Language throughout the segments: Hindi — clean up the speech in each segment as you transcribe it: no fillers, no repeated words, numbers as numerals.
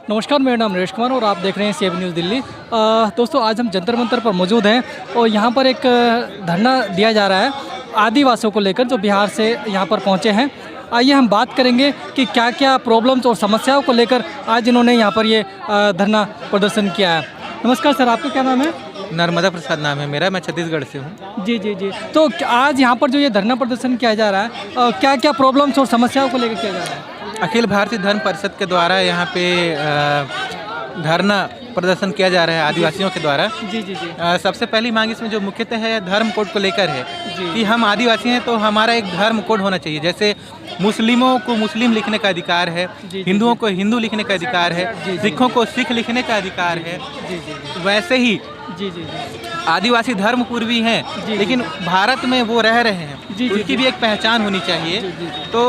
नमस्कार, मेरा नाम नरेश कुमार और आप देख रहे हैं CAB न्यूज़ दिल्ली। दोस्तों, आज हम जंतर मंतर पर मौजूद हैं और यहाँ पर एक धरना दिया जा रहा है आदिवासियों को लेकर, जो बिहार से यहाँ पर पहुँचे हैं। आइए हम बात करेंगे कि क्या क्या प्रॉब्लम्स और समस्याओं को लेकर आज इन्होंने यहाँ पर ये धरना प्रदर्शन किया है। नमस्कार सर, आपका क्या नाम है? नर्मदा प्रसाद नाम है मेरा, मैं छत्तीसगढ़ से हूँ। जी जी जी। तो आज यहाँ पर जो ये धरना प्रदर्शन किया जा रहा है, क्या क्या प्रॉब्लम्स और समस्याओं को लेकर किया जा रहा है? अखिल भारतीय धर्म परिषद के द्वारा यहाँ पे धरना प्रदर्शन किया जा रहा है आदिवासियों के द्वारा। जी जी जी। सबसे पहली मांग इसमें जो मुख्यतः है धर्म कोड को लेकर है जी। कि हम आदिवासी हैं तो हमारा एक धर्म कोड होना चाहिए। जैसे मुस्लिमों को मुस्लिम लिखने का अधिकार है, हिंदुओं को हिंदू लिखने का अधिकार है, सिखों को सिख लिखने का अधिकार है। वैसे ही जी जी आदिवासी धर्म पूर्वी हैं, लेकिन भारत में वो रह रहे हैं, उनकी भी एक पहचान होनी चाहिए। तो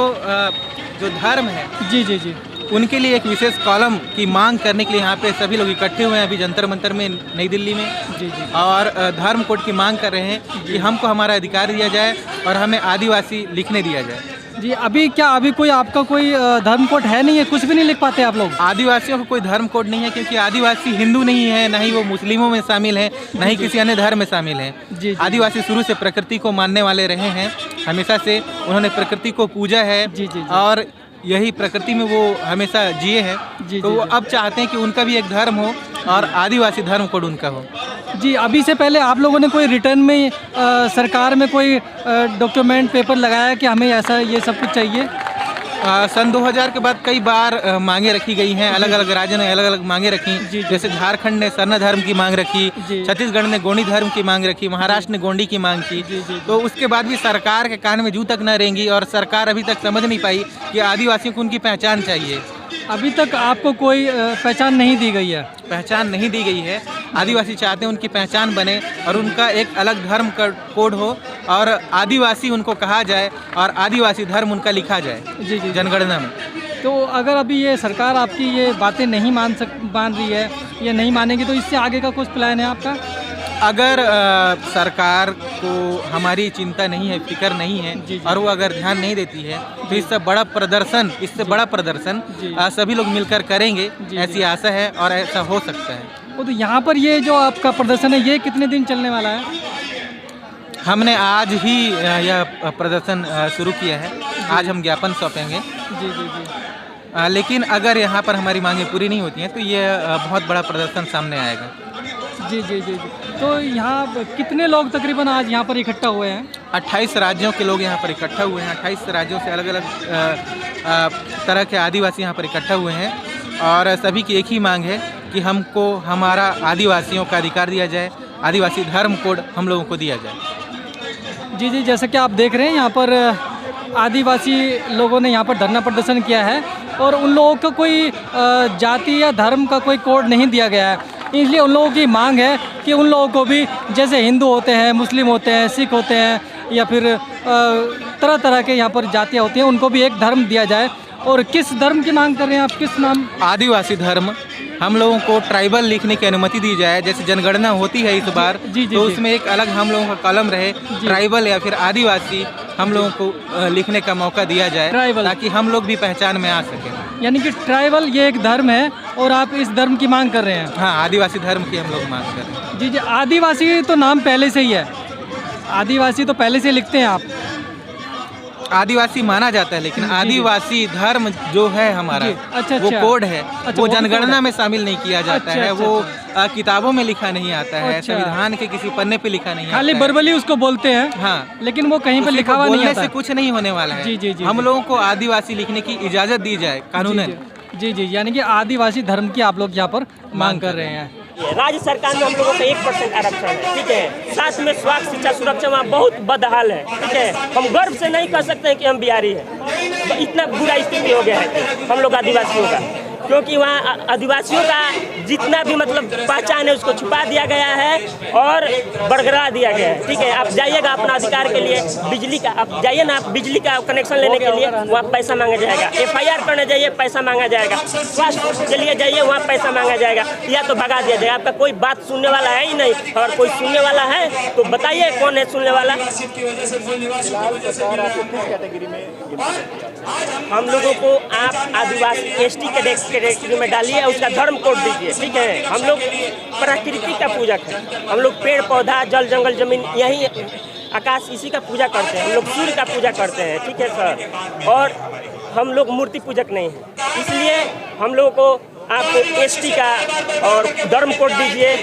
जो धर्म है जी जी जी, उनके लिए एक विशेष कॉलम की मांग करने के लिए यहाँ पे सभी लोग इकट्ठे हुए हैं अभी जंतर मंतर में नई दिल्ली में। जी जी। और धर्म कोड की मांग कर रहे हैं कि हमको हमारा अधिकार दिया जाए और हमें आदिवासी लिखने दिया जाए। जी, अभी कोई आपका कोई धर्म कोड है नहीं है? कुछ भी नहीं लिख पाते आप लोग? आदिवासियों को कोई धर्म कोड नहीं है, क्योंकि आदिवासी हिंदू नहीं है, न ही वो मुस्लिमों में शामिल है, न ही किसी अन्य धर्म में शामिल है। आदिवासी शुरू से प्रकृति को मानने वाले रहे हैं, हमेशा से उन्होंने प्रकृति को पूजा है। और यही प्रकृति में वो हमेशा जिए हैं। तो वो अब चाहते हैं कि उनका भी एक धर्म हो और आदिवासी धर्म कोड उनका हो। जी, अभी से पहले आप लोगों ने कोई रिटर्न में सरकार में कोई डॉक्यूमेंट पेपर लगाया कि हमें ऐसा ये सब कुछ चाहिए? सन 2000 के बाद कई बार मांगे रखी गई हैं, अलग अलग राज्यों ने अलग अलग मांगे रखी। जैसे झारखंड ने सरना धर्म की मांग रखी, छत्तीसगढ़ ने गोंडी धर्म की मांग रखी, महाराष्ट्र ने गोंडी की मांग की। तो उसके बाद भी सरकार के कान में जूं तक न रेंगी और सरकार अभी तक समझ नहीं पाई कि आदिवासियों को उनकी पहचान चाहिए। अभी तक आपको कोई पहचान नहीं दी गई है? पहचान नहीं दी गई है। आदिवासी चाहते हैं उनकी पहचान बने और उनका एक अलग धर्म का कोड हो और आदिवासी उनको कहा जाए और आदिवासी धर्म उनका लिखा जाए जी जनगणना में। तो अगर अभी ये सरकार आपकी ये बातें नहीं मान रही है या नहीं मानेगी, तो इससे आगे का कुछ प्लान है आपका? अगर सरकार को हमारी चिंता नहीं है, फिक्र नहीं है और वो अगर ध्यान नहीं देती है तो इससे बड़ा प्रदर्शन सभी लोग मिलकर करेंगे, ऐसी आशा है और ऐसा हो सकता है। तो यहाँ पर ये जो आपका प्रदर्शन है, ये कितने दिन चलने वाला है? हमने आज ही यह प्रदर्शन शुरू किया है। आज हम ज्ञापन सौंपेंगे। जी जी जी। लेकिन अगर यहाँ पर हमारी मांगें पूरी नहीं होती हैं तो ये बहुत बड़ा प्रदर्शन सामने आएगा। जी जी जी जी। तो यहाँ कितने लोग तकरीबन आज यहाँ पर इकट्ठा हुए हैं? 28 राज्यों के लोग यहाँ पर इकट्ठा हुए हैं। 28 राज्यों से अलग अलग तरह के आदिवासी यहाँ पर इकट्ठा हुए हैं और सभी की एक ही मांग है कि हमको हमारा आदिवासियों का अधिकार दिया जाए, आदिवासी धर्म कोड हम लोगों को दिया जाए। जी जी, जैसा कि आप देख रहे हैं यहाँ पर आदिवासी लोगों ने यहाँ पर धरना प्रदर्शन किया है और उन लोगों को कोई जाति या धर्म का कोई कोड नहीं दिया गया है। इसलिए उन लोगों की मांग है कि उन लोगों को भी, जैसे हिंदू होते हैं, मुस्लिम होते हैं, सिख होते हैं या फिर तरह तरह के यहाँ पर जातियाँ होती हैं, उनको भी एक धर्म दिया जाए। और किस धर्म की मांग कर रहे हैं आप? किस नाम? आदिवासी धर्म। हम लोगों को ट्राइबल लिखने की अनुमति दी जाए। जैसे जनगणना होती है इस बार, तो उसमें एक अलग हम लोगों का कॉलम रहे, ट्राइबल या फिर आदिवासी हम लोगों को लिखने का मौका दिया जाए, ताकि हम लोग भी पहचान में आ सकें। यानी कि ट्राइबल ये एक धर्म है और आप इस धर्म की मांग कर रहे हैं? हाँ, आदिवासी धर्म की हम लोग मांग कर रहे हैं। जी जी। आदिवासी तो नाम पहले से ही है, आदिवासी तो पहले से लिखते हैं आप? आदिवासी माना जाता है, लेकिन आदिवासी धर्म जो है हमारा, वो कोड है, वो जनगणना में शामिल नहीं किया जाता है। वो किताबों में लिखा नहीं आता है, संविधान के किसी पन्ने पे लिखा नहीं आता है। खाली बर्बली उसको बोलते हैं। हाँ, लेकिन वो कहीं पे लिखा हुआ नहीं आता। से कुछ नहीं होने वाला है। हम लोगों को आदिवासी लिखने की इजाजत दी जाए कानूनन। जी जी, यानी कि आदिवासी धर्म की आप लोग यहाँ पर मांग कर रहे हैं। राज्य सरकार में हम लोगों का 1% आरक्षण है, ठीक है। साथ में स्वास्थ्य, शिक्षा, सुरक्षा वहाँ बहुत बदहाल है, ठीक है। हम गर्व से नहीं कह सकते हैं कि हम बिहारी हैं। तो इतना बुरा स्थिति हो गया है हम लोग आदिवासियों का, क्योंकि वहाँ आदिवासियों का जितना भी मतलब पहचान है उसको छुपा दिया गया है और बरकरार दिया गया है, ठीक है। आप जाइएगा अपना अधिकार के लिए, बिजली का आप जाइए ना, आप बिजली का कनेक्शन लेने के लिए वहाँ पैसा मांगा जाएगा। FIR करने जाइए, पैसा मांगा जाएगा। स्वास्थ्य के लिए जाइए, वहाँ पैसा मांगा जाएगा, या तो भगा दिया जाएगा। आपका कोई बात सुनने वाला है ही नहीं। अगर कोई सुनने वाला है तो बताइए कौन है सुनने वाला। हम लोगों को आप आदिवासी एसटी कैटेगरी में डालिए, उसका धर्म कोड दीजिए, ठीक है। हम लोग प्रकृति का पूजक हैं, हम लोग पेड़ पौधा जल जंगल जमीन यही आकाश इसी का पूजा करते हैं, हम लोग सूर्य का पूजा करते हैं, ठीक है सर। और हम लोग मूर्ति पूजक नहीं हैं, इसलिए हम लोगों को आप एसटी का और धर्म कोड दीजिए,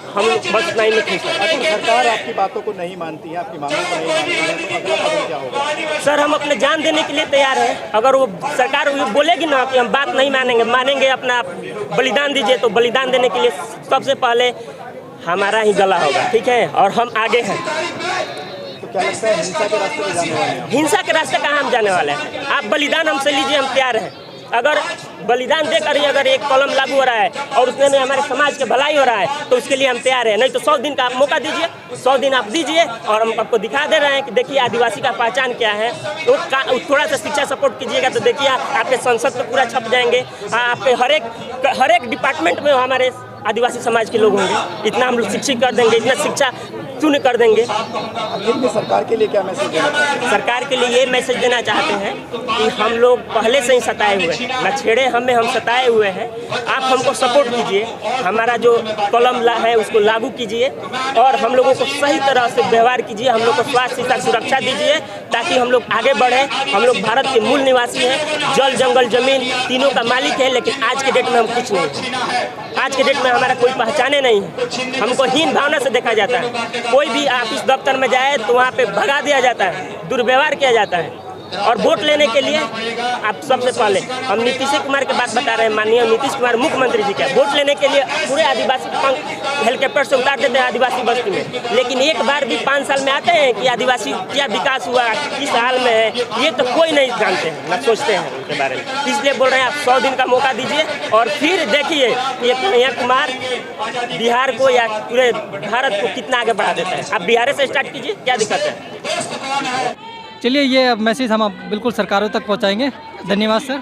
हम लोग बस नहीं में खुश हैं। अगर सरकार आपकी बातों को नहीं मानती है, आपकी मांगों को नहीं मानती है, तो अगला कदम क्या होगा? सर हम अपने जान देने के लिए तैयार हैं। अगर वो सरकार बोलेगी ना कि हम बात नहीं मानेंगे अपना बलिदान दीजिए, तो बलिदान देने के लिए सबसे पहले हमारा ही गला होगा, ठीक है। और हम आगे हैं। तो क्या लगता है हिंसा के रास्ते पे जाने वाले हैं? हिंसा के रास्ते कहाँ हम जाने वाले हैं? आप बलिदान हमसे लीजिए, हम तैयार हैं। अगर बलिदान देकर ही अगर एक कलम लागू हो रहा है और उसमें हमारे समाज के भलाई हो रहा है, तो उसके लिए हम तैयार हैं। नहीं तो 100 दिन का आप मौका दीजिए, 100 दिन आप दीजिए, और हम आपको दिखा दे रहे हैं कि देखिए आदिवासी का पहचान क्या है। तो थोड़ा सा शिक्षा सपोर्ट कीजिएगा तो देखिए आपके संसद में पूरा छप जाएंगे, आपके हर एक डिपार्टमेंट में हमारे आदिवासी समाज के लोग होंगे। इतना हम लोग शिक्षित कर देंगे, इतना शिक्षा शून्य कर देंगे। आखिर में सरकार के लिए क्या मैसेज देना चाहते हैं? सरकार के लिए ये मैसेज देना चाहते हैं कि हम लोग पहले से ही सताए हुए हैं, न छेड़े हमें, हम सताए हुए हैं। आप हमको सपोर्ट कीजिए, हमारा जो कलम है उसको लागू कीजिए, और हम लोगों को सही तरह से व्यवहार कीजिए, हम लोग को स्वास्थ्य शिक्षा सुरक्षा दीजिए, ताकि हम लोग आगे बढ़ें। हम लोग भारत के मूल निवासी हैं, जल जंगल जमीन तीनों का मालिक है, लेकिन आज के डेट में हम कुछ नहीं हैं। आज के डेट में हमारा कोई पहचाने नहीं है, हमको हीन भावना से देखा जाता है। कोई भी ऑफिस दफ्तर में जाए तो वहाँ पे भगा दिया जाता है, दुर्व्यवहार किया जाता है। और वोट लेने के लिए आप सबसे पहले हम नीतीश कुमार की बात बता रहे हैं, माननीय नीतीश कुमार मुख्यमंत्री जी का, वोट लेने के लिए पूरे आदिवासी हेलीकॉप्टर से उतार देते हैं आदिवासी बस्ती में, लेकिन एक बार भी 5 साल में आते हैं कि आदिवासी क्या विकास हुआ, किस हाल में है, ये तो कोई नहीं जानते हैं, न सोचते हैं उनके बारे में। इसलिए बोल रहे हैं आप 100 दिन का मौका दीजिए, और फिर देखिए ये कन्हैया कुमार बिहार को या पूरे भारत को कितना आगे बढ़ा देता है। आप बिहार से स्टार्ट कीजिए, क्या दिक्कत है? चलिए ये मैसेज हम बिल्कुल सरकारों तक पहुंचाएंगे। धन्यवाद सर।